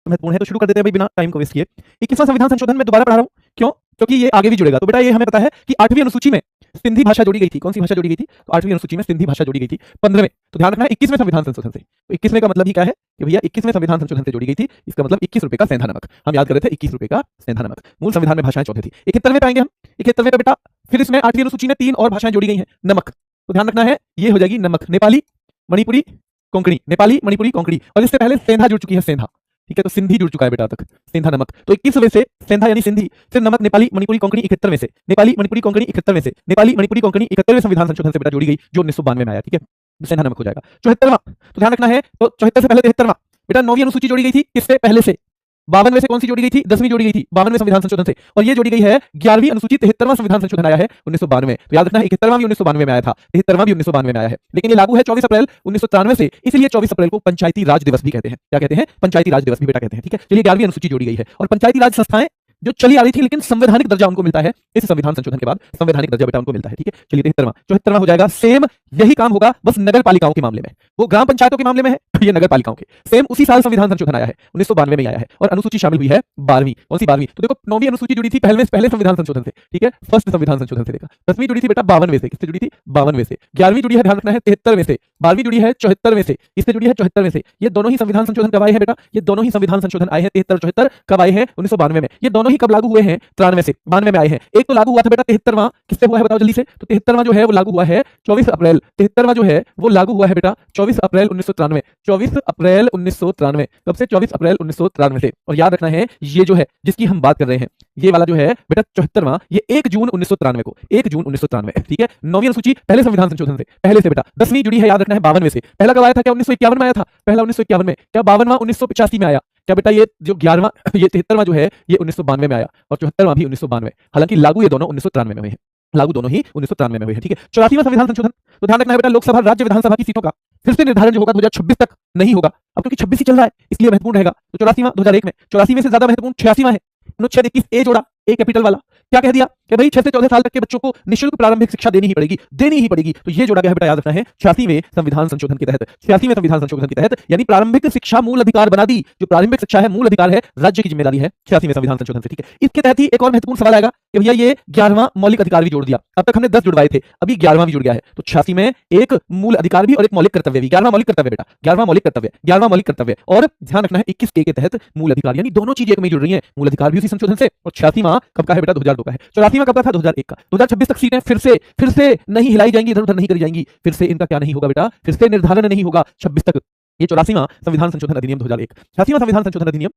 महत्वपूर्ण है, तो शुरू कर देते हैं भाई बिना टाइम को वेस्ट किए। 21वां संविधान संशोधन में दोबारा पढ़ा रहा हूं, क्यों? क्योंकि ये आगे भी जुड़ेगा। तो बेटा ये हमें पता है कि 8वीं अनुसूची में सिंधी भाषा जोड़ी गई थी। कौन सी भाषा जोड़ी गई थी? तो 8वीं अनुसूची में सिंधी भाषा जोड़ी गई थी 15वें। तो ध्यान रखना है 21वें संविधान संशोधन से। तो 21वें का मतलब ही क्या है कि भैया 21वें संविधान संशोधन से जोड़ी गई थी। इसका मतलब 21 रुपए का सेंधा नमक। हम याद कर रहे थे 21 रुपए का सेंधा नमक। मूल संविधान में भाषाएं 14 थी। 71वें पे आएंगे हम। 71वें पे बेटा फिर इसमें 8वीं अनुसूची में 3 और भाषाएं जोड़ी गई हैं। नमक, तो ध्यान रखना है ये हो जाएगी नमक, नेपाली, मणिपुरी, कोंकणी। नेपाली, मणिपुरी, कोंकणी। और इससे पहले सेंधा जुड़ चुकी है, सेंधा। ठीक है, तो सिंधी जुड़ चुका है बेटा तक, सेंधा नमक। तो 21वें से सेंधा यानी सिंधी, फिर नमक, नेपाली, मणिपुरी, कोंकणी 71वें से, नेपाली, मणिपुरी, कोंकणी 71वें से, नेपाली, मणिपुरी, कोंकणी 71वें संविधान संशोधन से बेटा जोड़ी गई, जो 1992 में आया। ठीक है, सेंधा नमक हो जाएगा। 74वां, तो ध्यान रखना है, तो 74 से पहले 73वां बेटा 9वीं अनुसूची जोड़ी गई थी, किससे? पहले से। 52वें से कौन सी जोड़ी गई थी? 10वीं जोड़ी गई थी 52वें संविधान संशोधन से। और ये जोड़ी गई है 11वीं अनुसूची, 73वां संविधान संशोधन आया है 1992 में। तो याद रखना है 71वां भी 1992 में आया था, 73वां भी 1992 में आया है, लेकिन ये लागू है 24 अप्रैल 1993 से, इसलिए 24 अप्रैल को पंचायती राज दिवस भी कहते हैं। क्या कहते हैं? पंचायती राज दिवस भी बेटा कहते हैं। ठीक है, चलिए 11वीं अनुसूची जोड़ी गई है। और पंचायती राज संस्थाएं जो चली आ रही थी, लेकिन संवैधानिक दर्जा उनको मिलता है इस संविधान संशोधन के बाद, संवैधानिक दर्जा बेटा उनको मिलता है। ठीक है, चलिए 73वां 74वां हो जाएगा। सेम यही काम होगा, बस नगर पालिकाओं के मामले में। वो ग्राम पंचायतों के मामले में है, ये नगर पालिकाओं के। सेम उसी साल संविधान संशोधन आया है, 1992 में आया है। और अनुसूची शामिल हुई है 12वीं। कौन सी 12वीं? तो देखो 9वीं अनुसूची जुड़ी थी पहले संविधान संशोधन से। ठीक है, फर्स्ट संविधान संशोधन से। देखा 10वीं जुड़ी थी बेटा 52वें से। किससे जुड़ी थी? 52वें से। 11वीं जुड़ी है, ध्यान रखना है, 73वें से। 12वीं जुड़ी है 74वें से। इससे जुड़ी है 74वें से। ये दोनों ही संविधान संशोधन कब आए हैं बेटा? ये दोनों ही संविधान संशोधन आए हैं 73 74 कब आए हैं? 1992 में। ये दोनों ही कब लागू हुए हैं? 93 से, 92 में आए हैं। एक तो लागू हुआ था बेटा 73वां, किससे हुआ है बताओ जल्दी से? तो 73वां जो है वो लागू हुआ है 24 अप्रैल। 73वां जो है वो लागू हुआ है बेटा 24 अप्रैल 1993। 24 अप्रैल 1993। कब से? 24 अप्रैल 1993 से। और याद रखना है ये जो है जिसकी हम बात कर रहे हैं, ये वाला जो है बेटा 74वां, ये 1 जून 1993 को, 1 जून 1993। ठीक है, 9वीं अनुसूची पहले संविधान संशोधन से, पहले से बेटा। 10वीं जुड़ी है, याद रखना है 52वें से। पहला कब आया था? क्या 1951 में आया था? पहला 1951 में। क्या 52वां 1985 में आया? क्या बेटा ये जो 11वां ये 73वां जो है ये 1992 में आया, और 74वां भी 1992। हालांकि लागू ये दोनों 1993 में हुए हैं, लागू दोनों ही 1993 में हुए हैं। ठीक है, 84वां संविधान संशोधन, तो ध्यान रखना है बेटा लोकसभा राज्य विधानसभा की सीटों का फिर से निर्धारण जो होगा 2026 तक नहीं होगा, अब क्योंकि 26 ही चल रहा है इसलिए महत्वपूर्ण रहेगा। तो 84वां 2001 में, 84वें से ज्यादा महत्वपूर्ण 86वां है, अनुच्छेद 21 ए जोड़ा, ए कैपिटल वाला। क्या कह दिया कि भाई 6 से 14 साल तक के बच्चों को निःशुल्क प्रारंभिक शिक्षा देनी ही पड़ेगी, देनी ही पड़ेगी। तो ये जोड़ा गया है बेटा, याद रखना है 86वें संविधान संशोधन के तहत। 86वें संविधान संशोधन के तहत, यानी प्रारंभिक शिक्षा मूल अधिकार बना दी। जो प्रारंभिक शिक्षा है मूल अधिकार है, राज्य की जिम्मेदारी है 86वें संविधान संशोधन से। ठीक है, इसके तहत ही एक और महत्वपूर्ण सवाल आएगा कि भैया ये 11वां मौलिक अधिकार भी जोड़ दिया। अब तक हमने 10 जुड़वाए थे, अभी 11वां भी जुड़ गया है। तो 86 में एक मूल अधिकार भी और एक मौलिक कर्तव्य भी। 11वां मौलिक कर्तव्य बेटा, 11वां मौलिक कर्तव्य, 11वां मौलिक कर्तव्य। और ध्यान रखना है 21 के तहत मूल अधिकार, यानी दोनों चीजें एक में जुड़ रही हैं। मूल अधिकार भी उसी संशोधन से, और 86वां कब का है बेटा? 2002 का है। 84वां कब का था? 2001 का। 2026 तक सीटें फिर से नहीं हिलाई जाएंगी, इधर उधर नहीं करी जाएंगी, फिर से इनका क्या नहीं होगा बेटा? फिर से निर्धारण नहीं होगा 26 तक। ये 84वां संविधान संशोधन अधिनियम 2001। 86वां संविधान संशोधन अधिनियम